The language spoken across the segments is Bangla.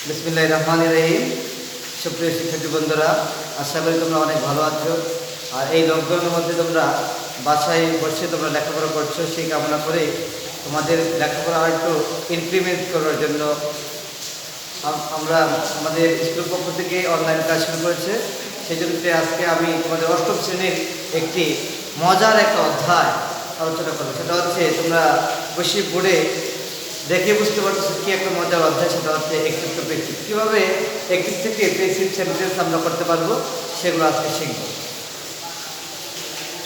বিসমিল্লাহির রহমানির রহিম। সুপ্রিয় শিক্ষার্থী বন্ধুরা, আশা করি তোমরা অনেক ভালো আছো। আর এই লকডাউনের মধ্যে তোমরা বাসায় বসে তোমরা লেখাপড়া করছো, সেই কামনা করে তোমাদের লেখাপড়া একটু ইনক্রিমেন্ট করার জন্য আমরা আমাদের স্কুল পক্ষ থেকে অনলাইন ক্লাস শুরু করেছে। সেই জন্য আজকে আমি তোমাদের অষ্টম শ্রেণীর একটি মজার একটা অধ্যায় আলোচনা করবো। সেটা হচ্ছে তোমরা বসে বোর্ডে দেখে বুঝতে পারছো কি একটা মজার অধ্যায়। সেটা হচ্ছে অ্যাক্টিভ টু প্যাসিভ। কীভাবে অ্যাক্টিভ থেকে প্যাসিভ সেন্টেন্স আমরা করতে পারবো সেগুলো আজকে শিখবো।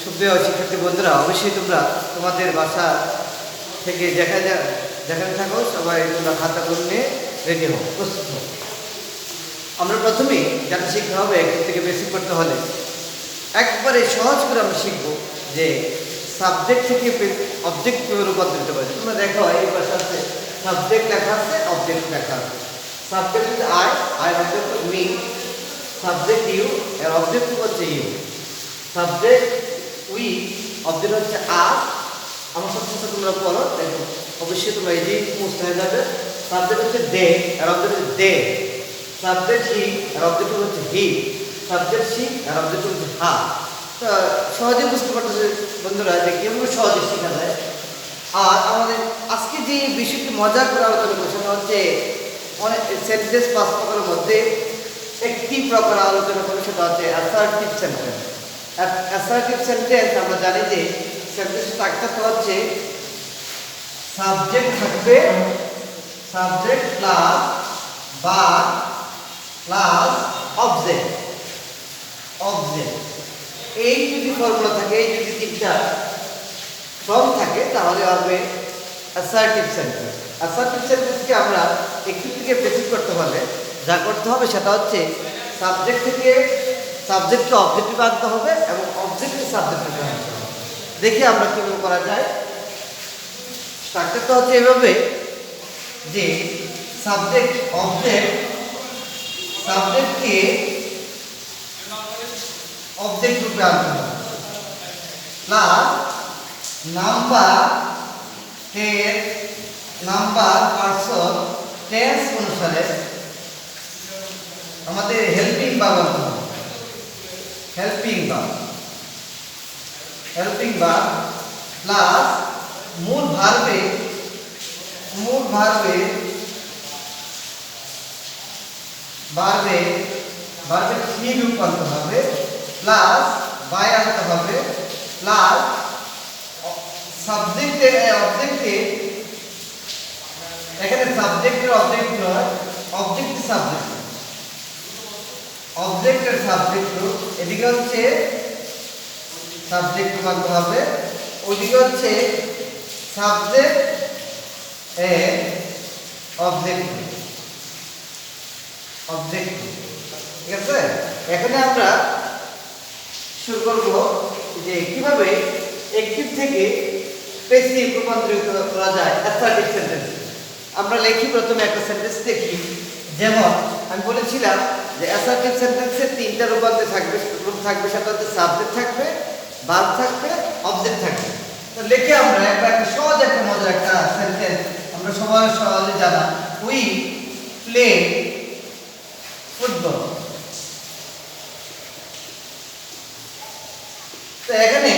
সুপ্রিয় শিক্ষার্থী বন্ধুরা, অবশ্যই তোমরা তোমাদের বাসা থেকে যেখানে থাকো সবাই তোমরা খাতা কলম নিয়ে রেডি হও, প্রস্তুত হও। আমরা প্রথমেই যেটা শিখতে হবে অ্যাক্টিভ থেকে প্যাসিভ করতে হলে একবারে সহজ করে আমরা শিখবো যে সাবজেক্ট থেকে অবজেক্ট কীভাবে রূপান্তরিত করে। তোমরা দেখো এই পাশে আছে সাবজেক্ট লেখা আছে, অবজেক্ট লেখা আছে। সাবজেক্ট হচ্ছে I object me, subject you, এর অবজেক্ট হচ্ছে ইউ। সাবজেক্ট উই, অবজেক্ট হচ্ছে আস। আমার সাথে তোমরা পড়ো, দেখো অবশ্যই তোমরা এই যে মুস্ত হয়ে যাবে। সাবজেক্ট হচ্ছে দে, এর অবজেক্ট হচ্ছে দে। সাবজেক্ট হি, এর অবজেক্ট হচ্ছে হি। সাবজেক্ট সি, এর অবজেক্ট হচ্ছে হা। তো সহজে বুঝতে পারতেছে বন্ধুরা যে কীভাবে সহজে শেখা যায়। আর আমাদের আজকে যে বিষয়টি মজার করে আলোচনা করছে সেটা হচ্ছে অনেক সেন্টেন্স 5 প্রকারের মধ্যে একটি প্রকার আলোচনা করবে, সেটা হচ্ছে অ্যাসার্টিভ সেন্টেন্স। অ্যাসার্টিভ সেন্টেন্স আমরা জানি যে সেন্টেন্স স্ট্রাকচারটা হচ্ছে সাবজেক্ট থাকবে, subject plus verb plus object. Object এই যদি ফর্মুলা থাকে, এই যদি তিনটা ফর্ম থাকে তাহলে হবে অ্যাসার্টিভ সেন্টেন্স। অ্যাসার্টিভ সেন্টেন্সকে আমরা একটু থেকে প্যাসিভ করতে হলে যা করতে হবে সেটা হচ্ছে সাবজেক্ট থেকে সাবজেক্টকে অবজেক্টিভ আনতে হবে এবং অবজেক্টকে সাবজেক্টিভ আনতে হবে। দেখি আমরা কীভাবে করা যায়। স্ট্রাকচারটা হচ্ছে এভাবে যে সাবজেক্ট সাবজেক্টকে অবজেক্ট রূপে আনতে হবে প্লাস নাম্বার পার্সন টেন্স অনুসারে আমাদের হেল্পিং ভার্ব আনতে হবে। হেল্পিং ভার্ব প্লাস মূল ভার্বে কি রূপ আনতে হবে প্লাস বাই আনতে হবে প্লাস সাবজেক্টের অবজেক্টে, এখানে সাবজেক্টের অবজেক্ট নয়, অবজেক্টের সাবজেক্ট রূপ। এদিকে হচ্ছে সাবজেক্ট আনতে হবে, ওইদিকে হচ্ছে সাবজেক্ট অবজেক্ট। ঠিক আছে, এখানে আমরা শুরু করব যে কিভাবে অ্যাক্টিভ থেকে প্যাসিভ রূপান্তরিত করা যায় অ্যাসার্টিভ সেন্টেন্স। আমরা লিখি প্রথমে একটা সেন্টেন্স দেখি। যেমন আমি বলেছিলাম যে অ্যাসার্টিভ সেন্টেন্সের তিনটা রূপ থাকবে, সেটা হচ্ছে সাবজেক্ট থাকবে, ভার্ব থাকবে, অবজেক্ট থাকবে। তো লিখে আমরা একটা সহজ একটা মজার একটা সেন্টেন্স আমরা সবাই সহজে জানা, উই প্লে ফুটবল। তো এখানে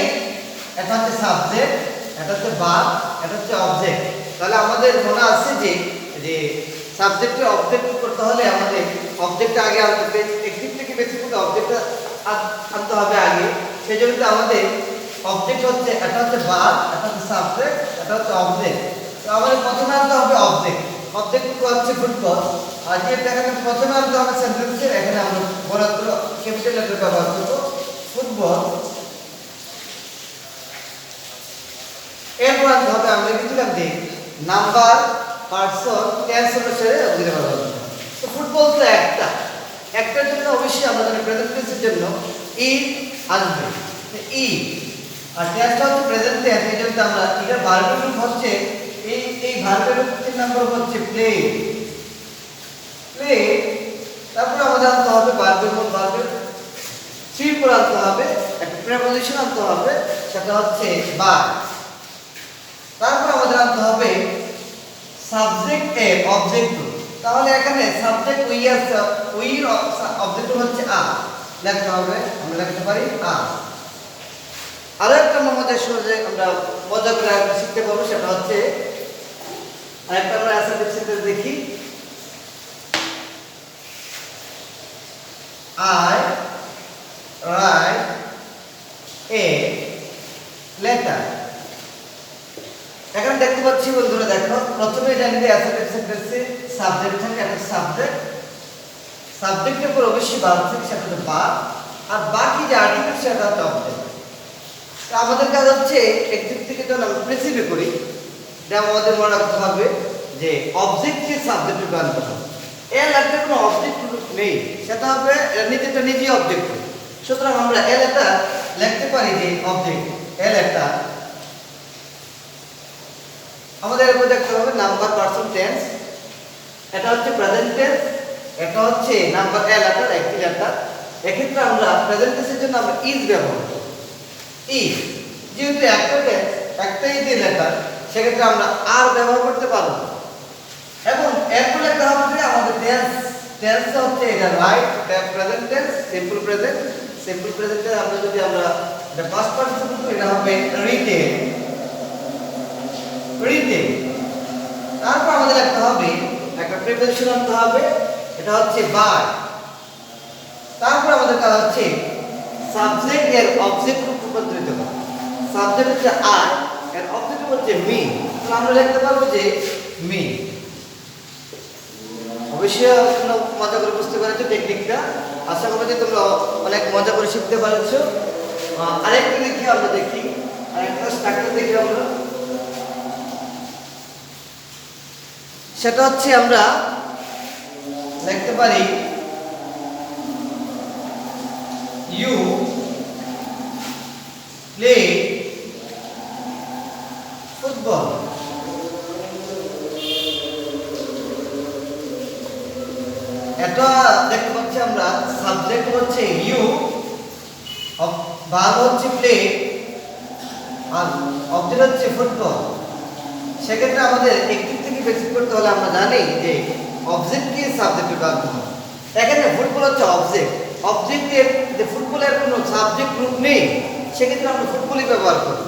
এটা হচ্ছে সাবজেক্ট, এটা হচ্ছে ভার্ব, এটা হচ্ছে অবজেক্ট। তাহলে আমাদের মনে আছে যে সাবজেক্টে অবজেক্ট করতে হলে আমাদের অবজেক্টটা আগে আনতে হবে। অ্যাক্টিভ থেকে প্যাসিভ করতে অবজেক্টটা আনতে হবে আগে। সেই জন্য আমাদের অবজেক্ট হচ্ছে, এটা হচ্ছে ভার্ব, এটা হচ্ছে সাবজেক্ট, এটা হচ্ছে অবজেক্ট। তো আমাদের প্রথমে আনতে হবে অবজেক্ট হচ্ছে ফুটবল। আর যে এখানে প্রথমে আনতে হবে সেন্টেন্সের, এখানে আমরা বড় ক্যাপিটাল লেটার ব্যবহার করবো, ফুটবল। এরপর আনতে হবে, আমরা লিখেছিলাম যে নাম্বার পার্সন টেন্স অনুসারে অবজেক্ট ব্যবহার করতে হবে। তো ফুটবল তো একটার জন্য অবশ্যই আমরা প্রেজেন্ট টেন্সের জন্য ই আনবে, ই। আর টেন্সটা হচ্ছে প্রেজেন্ট টেন্স, এই জন্য আমরা এটা ভার্বের রূপ হচ্ছে এই ভার্বের রূপ 3 নম্বর হচ্ছে প্লে। তারপরে আমাদের আনতে হবে ভার্বের 3 পর আনতে হবে একটা প্রিপোজিশন আনতে হবে, সেটা হচ্ছে বাই। তারপর আমাদের আনতে হবে সাবজেক্ট এর অবজেক্ট। তাহলে এখানে সাবজেক্ট উই আছে, উইর অবজেক্ট হচ্ছে আর, লিখতে হবে, আমরা লিখতে পারি আর। আরো একটা আমাদের সহজে আমরা মজা করে শিখতে পারবো, সেটা হচ্ছে আরেকটা আমরা অ্যাসার্টিভ সেন্টেন্স দেখি। I write a letter. এখানে দেখতে পাচ্ছি বন্ধুরা, দেখো প্রথমে জানি যে অ্যাসার্টিভ সেন্টেন্সে সাবজেক্ট থাকে, একটা সাবজেক্ট, সাবজেক্টের উপর অবশ্যই ভার্ব থাকে, সেটা হচ্ছে ভার্ব, আর বাকি যে আর্টিকেল সেটা হচ্ছে অবজেক্ট। তো আমাদের কাজ হচ্ছে একদিক থেকে যখন আমরা প্রিন্সিপে করি, যেমন আমাদের মনে রাখতে হবে যে অবজেক্টকে সাবজেক্টে রূপান্তর করতে হবে। এর একটা কোনো অবজেক্ট নেই, সেটা হবে নিজেটা নিজেই অবজেক্ট। সুতরাং আমরা এল একটা লিখতে পারি যে অবজেক্ট এল একটা। আমাদের এরপর দেখতে হবে নাম্বার, পারসন, টেন্স। এটা হচ্ছে প্রেজেন্ট টেন্স, এটা হচ্ছে নাম্বার এল লেটার, একটি লেটার। এক্ষেত্রে আমরা প্রেজেন্ট টেন্সের জন্য আমরা ইজ ব্যবহার করব। ইজ যেহেতু একটা টেন্স, একটাই যে লেটার, সেক্ষেত্রে আমরা আর ব্যবহার করতে পারবো না। এবং এরপর একটা হবে আমাদের টেন্স, টেন্স হচ্ছে এটা রাইট, এটা present tense, simple present. Simple প্রেজেন্টে আমরা যদি আমরা এটা পাস্ট পার্টিসিপল করি, এটা হবে রিটেন, রিটেন। তারপর আমাদের একটা হবে একটা প্রিপোজিশন আনতে হবে, এটা হচ্ছে বাই। তারপর আমাদের কাজ হচ্ছে সাবজেক্ট এর অবজেক্ট রূপান্তরিত করা। সাবজেক্ট হচ্ছে আই, এর অবজেক্ট হচ্ছে মি, তাহলে আমরা লিখতে পারবো যে মি। অবশ্যই মজা করে বুঝতে পারছো টেকনিকটা, আশা করি যে তোমরা অনেক মজা করে শিখতে পারছো। আরেকটা দেখি, আমরা দেখি আরেকটা স্ট্রাকচার দেখি আমরা, সেটা হচ্ছে আমরা লিখতে পারি ইউ প্লে ফুটবল। এটা দেখতে পাচ্ছি আমরা সাবজেক্ট হচ্ছে ইউ, ভার্ব হচ্ছে প্লে, আর অবজেক্ট হচ্ছে ফুটবল। সেক্ষেত্রে আমাদের একদিক থেকে বেসিক করতে হলে আমরা জানি যে অবজেক্টকে সাবজেক্টে রূপান্তর হবে। এখানে ফুটবল হচ্ছে অবজেক্ট, অবজেক্টের যে ফুটবলের কোনো সাবজেক্ট গ্রুপ নেই, সেক্ষেত্রে আমরা ফুটবলই ব্যবহার করি।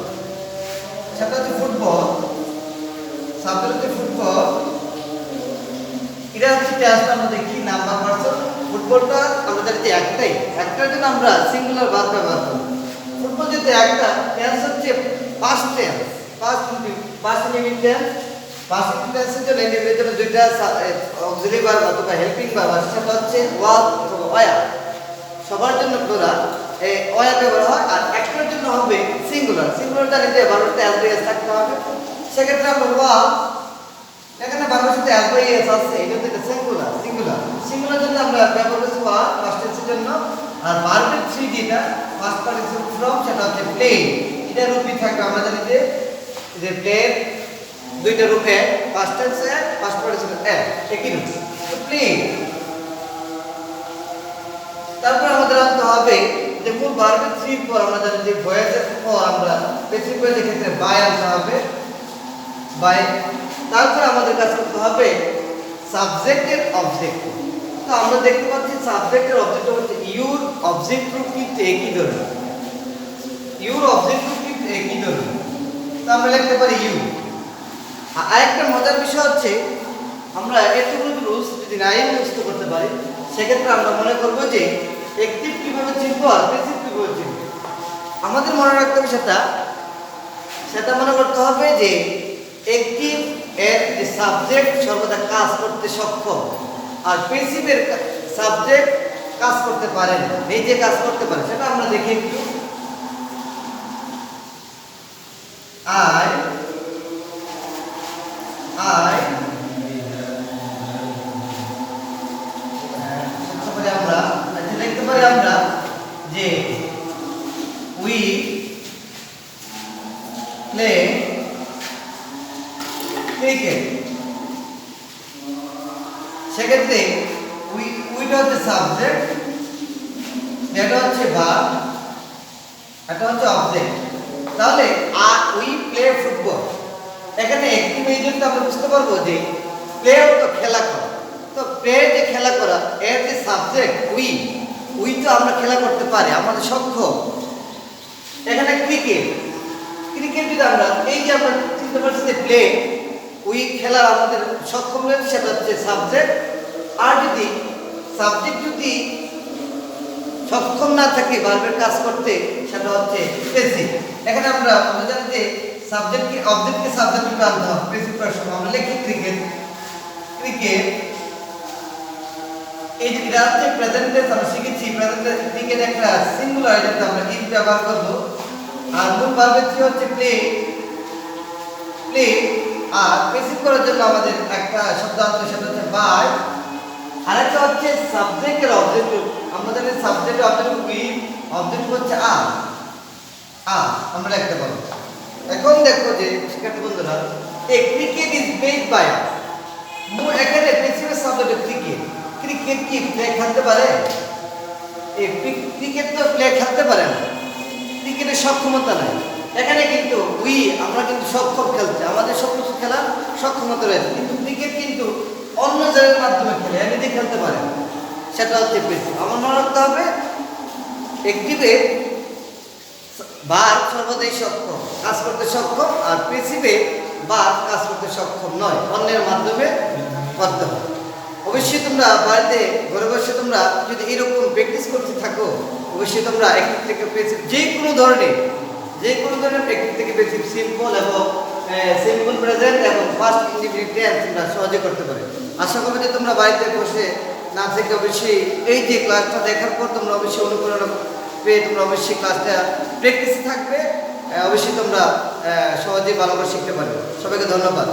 সেটা হচ্ছে ফুটবল, সাবজেক্ট হচ্ছে ফুটবল। এটা হচ্ছে টেন্স, আমরা দেখি নাম্বার, পারসন। ফুটবলটা আমরা জানি যে একটাই, একটার জন্য আমরা সিঙ্গুলার ভার্ব ব্যবহার করি। ফুটবল যেহেতু একটা, টেন্স হচ্ছে past tense, past indefinite tense. Past indefinite টেন্সের জন্য ইনডিফিনিটের জন্য দুইটা অক্সিলারি ভার্ব অথবা হেল্পিং ভার্ব আছে, সেটা হচ্ছে ওয়াজ অথবা ওয়া। সবার জন্য প্লুরাল এই ওয়া ব্যবহার হয়, আর একটার জন্য হবে সিঙ্গুলার। সিঙ্গুলার জানি যে ভার্বটা এস থাকতে হবে, সেক্ষেত্রে আমরা ওয়া, এখানে ভার্বের সাথে এস আছে, এটা হচ্ছে সিঙ্গুলার। সিঙ্গুলার সিঙ্গুলার জন্য আমরা ব্যবহার করছি ওয়া পাস্ট টেন্সের জন্য। আর ভার্বের থ্রি যেটা পাস্ট পার্টিসিপল ফ্রম, সেটা হচ্ছে প্লে। এটা রূপই থাকবে, আমরা জানি যে প্লে দুইটা রূপে, পাস্ট টেন্স এ, পাস্ট পার্টিসিপল এ, একই রূপ, তো প্লে। তারপর আমাদের আনতে হবে যে মূল ভার্বের থ্রি পর আমরা জানি যে ভয়েসের পর আমরা বেসিক ভয়েসের ক্ষেত্রে বাই আনতে হবে, বাই। তারপর আমাদের কাছে করতে হবে সাবজেক্টের অবজেক্ট। তো আমরা দেখতে পাচ্ছি সাবজেক্টের অবজেক্ট হচ্ছে ইউর, অবজেক্ট গ্রুপ কিন্তু একই ধরনের, ইউর অবজেক্ট গ্রুপ কিন্তু একই ধরনের, তো আমরা লিখতে পারি ইউ। আরেকটা মজার বিষয় হচ্ছে আমরা এতগুলো রুলস যদি নাই মুখস্থ করতে পারি, সেক্ষেত্রে আমরা মনে করবো যে অ্যাকটিভ কিভাবে চিনবো আর প্যাসিভ কিভাবে চিনবো। আমাদের মনে রাখতে হবে সেটা মনে করতে হবে যে অ্যাকটিভ এর যে সাবজেক্ট সর্বদা কাজ করতে সক্ষম, আর প্যাসিভের সাবজেক্ট কাজ করতে পারে না, নিজে কাজ করতে পারে। সেটা আমরা দেখি একটু। আই আমরা লিখতে পারি আমরা যে উই প্লে ক্রিকেট। সেক্ষেত্রে উইটা হচ্ছে সাবজেক্ট, যেটা হচ্ছে ভার্ব, এটা হচ্ছে অবজেক্ট। তাহলে উই প্লে ফুটবল, এখানে অ্যাক্টিভ এই জন্য আমরা বুঝতে পারবো যে প্লে তো খেলা করা, তো তো প্লে যে খেলা করা এর যে সাবজেক্ট উই তো আমরা খেলা করতে পারি, আমাদের সক্ষম। এখানে ক্রিকেট যদি আমরা এই যে আমরা চিন্তা করছি যে প্লে উই খেলা আমাদের সক্ষম রয়েছে, সেটা হচ্ছে সাবজেক্ট। আর যদি সাবজেক্ট যদি সক্ষম না থাকে ভার্বের কাজ করতে, সেটা হচ্ছে প্যাসিভ। এখানে আমরা জানি যে সাবজেক্টকে অবজেক্টকে সাবজেক্ট রূপে আনতে হবে প্যাসিভ করার সময়। আমরা লিখি ক্রিকেট, এই যে এটা হচ্ছে প্রেজেন্ট টেন্স। আমরা শিখেছি প্রেজেন্ট ক্রিকেট একটা সিঙ্গুলার, এটাতে আমরা ইজ ব্যবহার করব। আর মূল ভার্বের কি হচ্ছে প্লে। আর প্যাসিভ করার জন্য আমাদের একটা শব্দ আছে, সেটা হচ্ছে বাই। আরেকটা হচ্ছে সাবজেক্টের অবজেক্ট। আমরা জানি সাবজেক্টের অবজেক্ট উই, অবজেক্ট হচ্ছে আমরা লিখতে পারবো। এখন দেখো যে শিক্ষার্থী বন্ধুরা, এই cricket is played by us. এখানে প্যাসিভের সাবজেক্ট ক্রিকেট কি প্লে খেলতে পারে? এই ক্রিকেট তো প্লে খেলতে পারে না, ক্রিকেটের সক্ষমতা নাই। এখানে কিন্তু আমরা কিন্তু সক্ষম খেলতে, আমাদের সমস্ত খেলার সক্ষমতা রয়েছে, কিন্তু ক্রিকেট কিন্তু অন্য জনের মাধ্যমে খেলে, এমনিতে খেলতে পারে, সেটা হচ্ছে প্যাসিভ। আমার মনে রাখতে হবে অ্যাক্টিভে ভার্ব সর্বদাই সক্ষম, কাজ করতে সক্ষম, আর প্যাসিভে ভার্ব কাজ করতে সক্ষম নয়, অন্যের মাধ্যমে করতে হয়। অবশ্যই তোমরা বাড়িতে ঘরে বসে তোমরা যদি এরকম প্র্যাকটিস করতে থাকো, অবশ্যই তোমরা অ্যাক্টিভ থেকে প্যাসিভ যে কোনো ধরনের অ্যাক্টিভ থেকে প্যাসিভ, সিম্পল এবং সিম্পল প্রেজেন্ট এবং ফার্স্ট ইন্ডিফিনিট টেন্স তোমরা সহজে করতে পারো। আশা করি যে তোমরা বাড়িতে বসে না থেকে অবশ্যই এই যে ক্লাসটা দেখার পর তোমরা অবশ্যই অনুপ্রেরণা পেয়ে তোমরা অবশ্যই ক্লাসটা প্র্যাকটিসে থাকবে, অবশ্যই তোমরা সহজেই ভালোভাবে শিখতে পারবে। সবাইকে ধন্যবাদ।